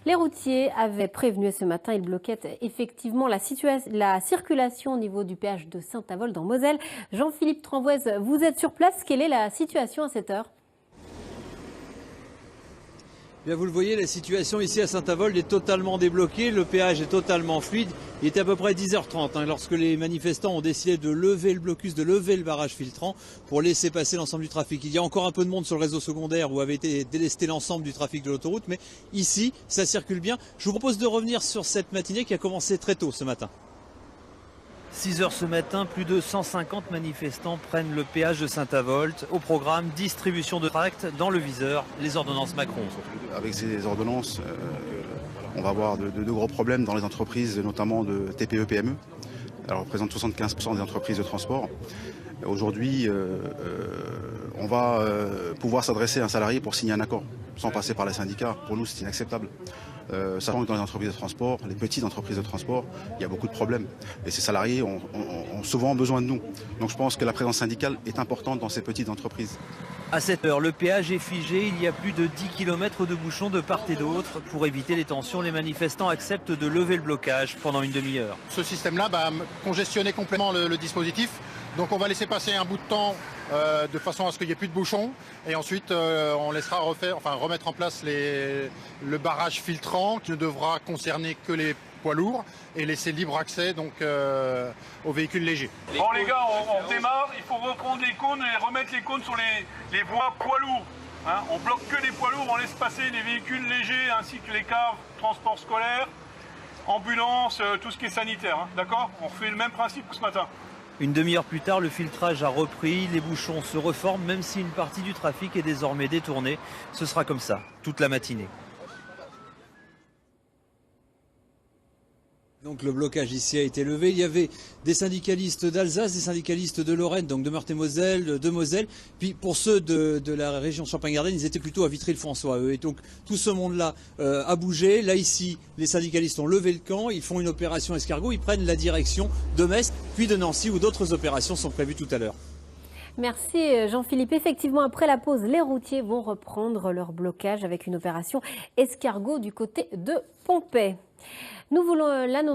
Les routiers avaient prévenu ce matin, ils bloquaient effectivement la circulation au niveau du péage de Saint-Avold en Moselle. Jean-Philippe Tranvoise, vous êtes sur place, quelle est la situation à cette heure ? Bien, vous le voyez, la situation ici à Saint-Avold est totalement débloquée, le péage est totalement fluide. Il était à peu près 10h30 lorsque les manifestants ont décidé de lever le blocus, de lever le barrage filtrant pour laisser passer l'ensemble du trafic. Il y a encore un peu de monde sur le réseau secondaire où avait été délesté l'ensemble du trafic de l'autoroute, mais ici, ça circule bien. Je vous propose de revenir sur cette matinée qui a commencé très tôt ce matin. 6h ce matin, plus de 150 manifestants prennent le péage de Saint-Avold. Au programme, distribution de tracts dans le viseur, les ordonnances Macron. Avec ces ordonnances, on va avoir de gros problèmes dans les entreprises, notamment de TPE-PME. Elles représentent 75% des entreprises de transport. Aujourd'hui, on va pouvoir s'adresser à un salarié pour signer un accord, sans passer par les syndicats. Pour nous, c'est inacceptable. Sachant que dans les entreprises de transport, les petites entreprises de transport, il y a beaucoup de problèmes. Et ces salariés ont souvent besoin de nous. Donc je pense que la présence syndicale est importante dans ces petites entreprises. À cette heure, le péage est figé. Il y a plus de 10 km de bouchons de part et d'autre. Pour éviter les tensions, les manifestants acceptent de lever le blocage pendant une demi-heure. Ce système-là va congestionner complètement le dispositif. Donc on va laisser passer un bout de temps de façon à ce qu'il n'y ait plus de bouchons. Et ensuite, on laissera remettre en place le barrage filtrant qui ne devra concerner que les poids lourds et laisser libre accès donc, aux véhicules légers. Bon les gars, on démarre, il faut reprendre les cônes et remettre les cônes sur les voies poids lourds. On bloque que les poids lourds, on laisse passer les véhicules légers ainsi que les caves, transport scolaire, ambulance, tout ce qui est sanitaire. D'accord ? On refait le même principe que ce matin. Une demi-heure plus tard, le filtrage a repris, les bouchons se reforment, même si une partie du trafic est désormais détournée. Ce sera comme ça, toute la matinée. Donc le blocage ici a été levé. Il y avait des syndicalistes d'Alsace, des syndicalistes de Lorraine, donc de Meurthe-et-Moselle, de Moselle. Puis pour ceux de la région Champagne-Ardenne, ils étaient plutôt à Vitry-le-François, eux. Et donc tout ce monde-là a bougé. Là ici, les syndicalistes ont levé le camp, ils font une opération escargot, ils prennent la direction de Metz, puis de Nancy, où d'autres opérations sont prévues tout à l'heure. Merci Jean-Philippe. Effectivement, après la pause, les routiers vont reprendre leur blocage avec une opération escargot du côté de Pompey. Nous voulons l'annoncer.